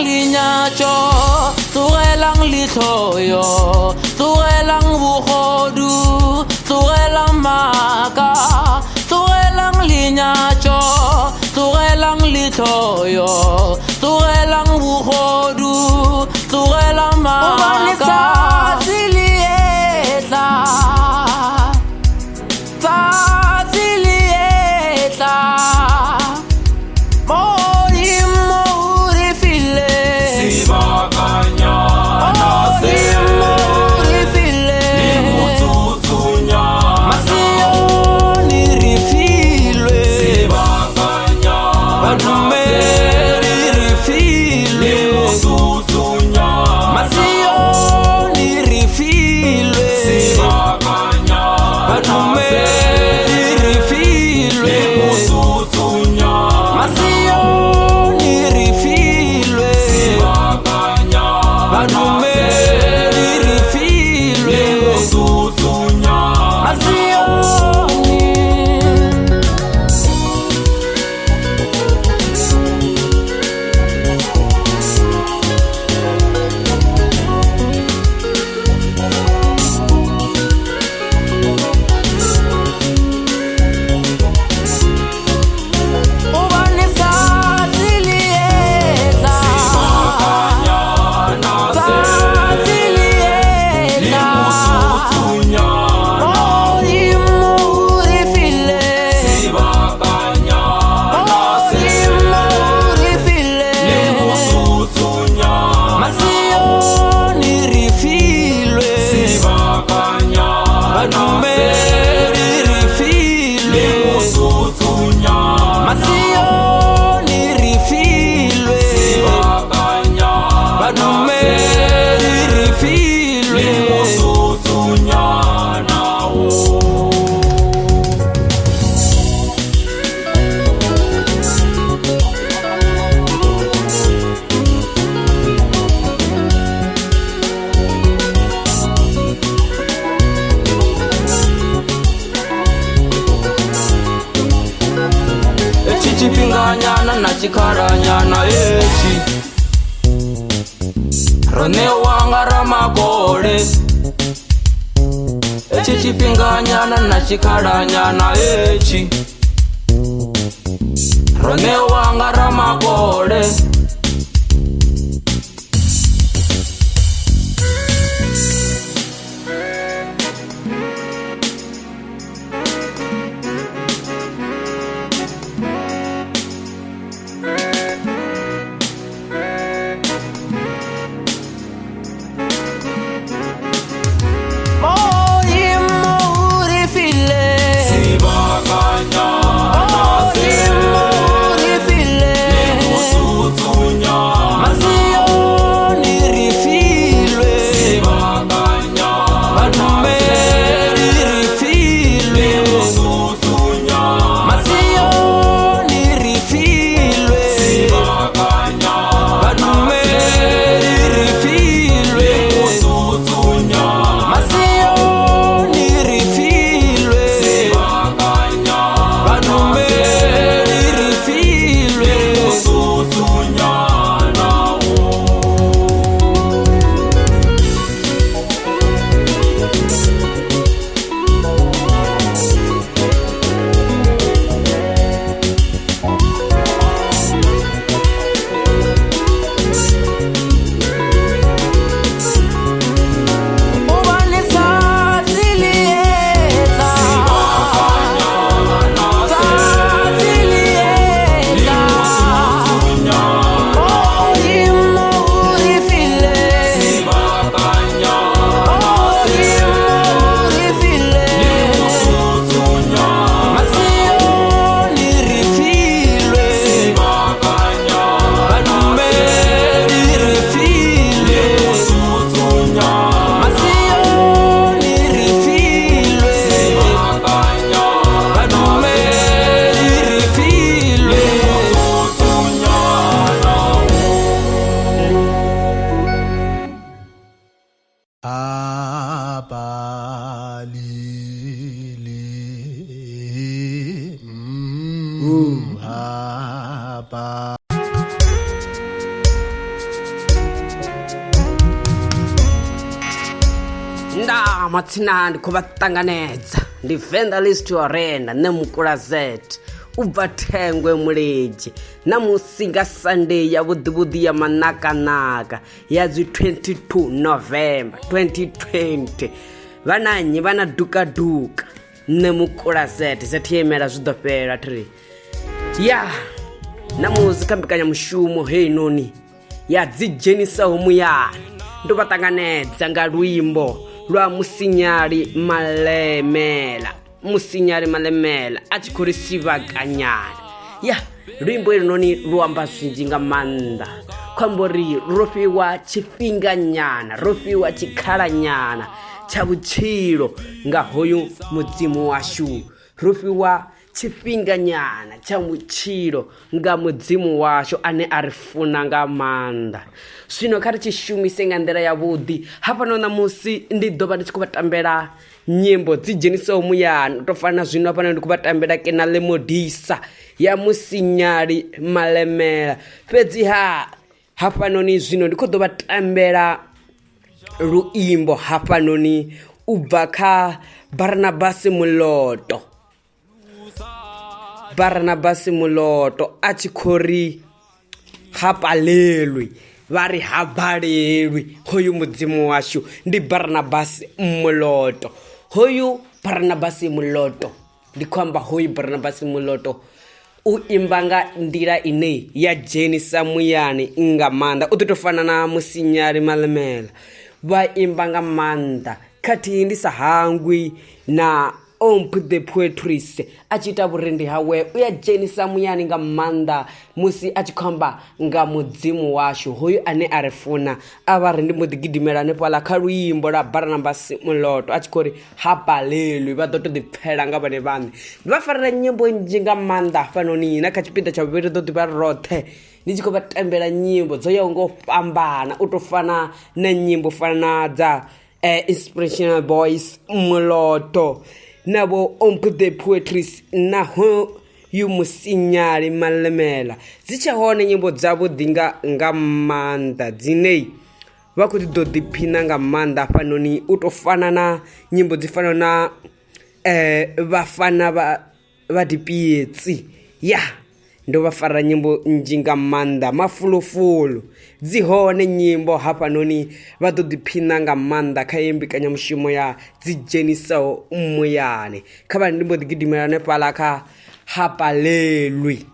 linyacho, turelang litoyo, turelang buhodu, turelang maka, turelang linyacho, turelang litoyo, turelang buhodu, turelang maka. Chipinganyana na chikaranyana echi Rone wanga ramakole Echi chipinganyana na chikaranyana echi Rone wanga ramakole Tutu Nda matsinandi kuvatanganedza ndi Vendalist wa renda Nemukula Z ubva Thengwe Muleji na musinga Sunday ya vudhivudhi ya manakanaka ya 22 November 2020 vananyi vana duka Nemukula Z zethiyemela zvidofela tiri ya na muzika mbikanya mushumo hei noni ya dzhenisaho muyani ndo vatanganedza nga luimbo lwa musinyali malemela achikhorisiva kanyana ya luimbo ili noni luamba zwinji nga manda khambori rofiwa chifinganyana rofiwa chikhalanyana cha vutshilo nga hoyu mudzimu washu rofiwa chifinganyana cha vutshilo nga mudzimu washu ane arifuna nga manda zwino kha ri chishumise nga ndela ya vhudi hafano na musi ndi dovha ndi tshi khou vatambela nyimbo dzi dzhenisaho muyani to fana zwino hafano ndi khou vatambela kena lemodisa ya musinyali malemela fhedzi hafanoni zwino ndi khou ḓo vatambela luimbo hafanoni ubva kha Barnabas Muloto achikhori hapalelwi vari habalelwi hoyu mudzimu washu ndi Barnabas Muloto hoyu Barnabas Muloto ndikhamba hoyu Barnabas Muloto uimbanga ndila ine ya dzhenisa muyani nga manda utotofana na musinyali malemela vaimbanga manda khathihi ndi sahangwi na the poetries achita vurendi hawe uya dzhenisa muyani nga manda musi achikhamba nga mudzimu washu hoyu ane arifuna avari ndi mudigidimela nepala kha luimbo la Barnabas Muloto achikhori hapalelwi va ḓo to ḓipfela nga vhone vhaṋe va farela nyimbo nnzhi nga manda fanoni na kha tshipiḓa tsha vhuvhili ḓo ḓivha roṱhe ndi tshi khou vha tambela nyimbo dzo yaho ngo fhambana u to fana na nyimbo fana dza inspirational boys Muloto nabo the poetries na yu musinyali malemela dzicha hone nyimbo dzavo dinga nga manda dzinei va kuti do diphina nga manda fanoni utofana na nyimbo dzifana na vafana va dipietsi ya ndo va fara nyimbo njinga manda mafulufulu dzihone nyimbo hafanoni va do diphina nga manda kha yembikanya mushumo ya dzhenisaho muyani kha va ndimbo digidimela nepala kha hapalelwi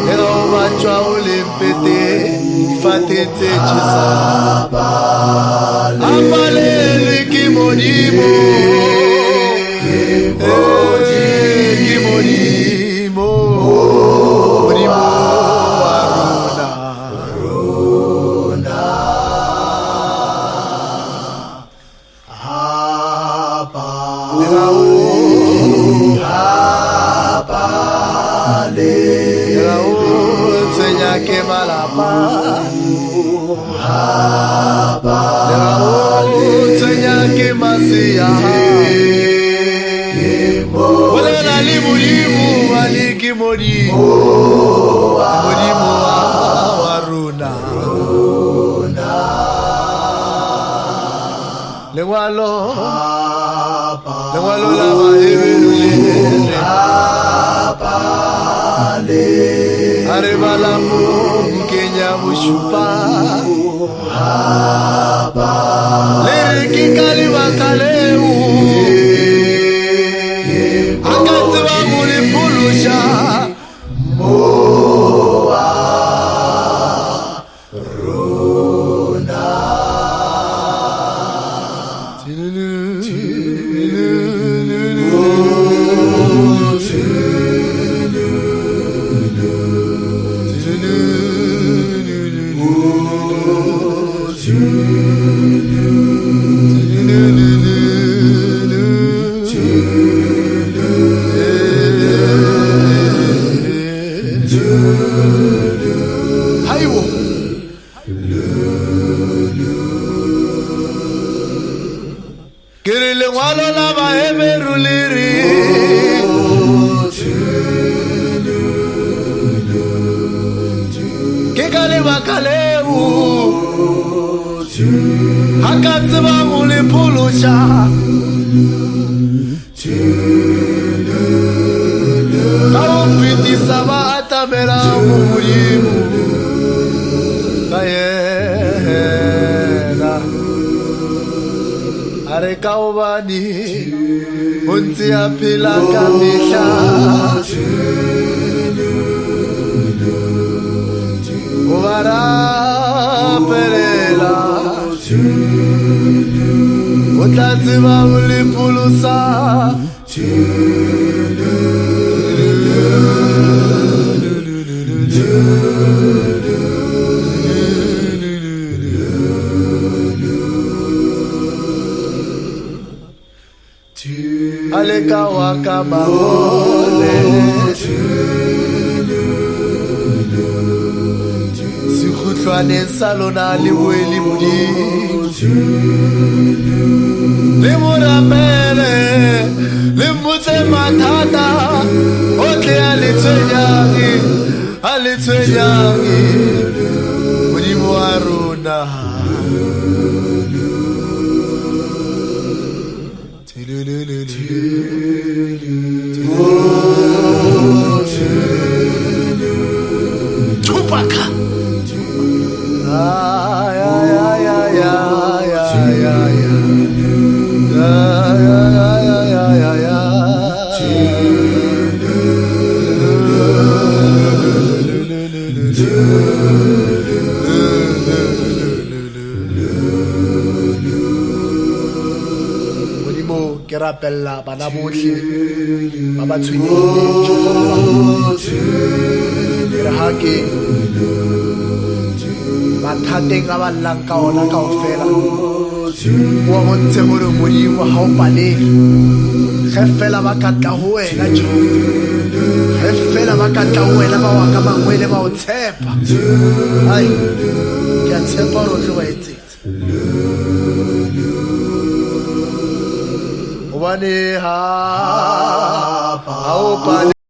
Pero macho a fatetse chisa abalele ki modimo Lengwalo lava evelule aribala Kenya mushupa leriki kaliwa kaleu akatiwa mulipulusha Hakatsiba muli pulusha Kaufiti sama atamera murimu Kayena Are kaubani Unti apila kamisha Uvara perela Utatsiba ulipulusa Aleka wakamahone Sikhutlwane salona liweli mudi Le murapele Le mute matata Otle alitwenyangi Mudi muaruna Chupaka Ke rapella bana bohle ba ba tshwenyehileng Jehova ha ke mathateng a ballang ka ona kaofela wa bontshe hore modimo ha o palele ge fela ba katla ho wena Jehova ge fela ba katla ho wena ba wa ka mangwele ba o tshepa ai ke a tshepa hore o tlo ba etsetse Obane ha o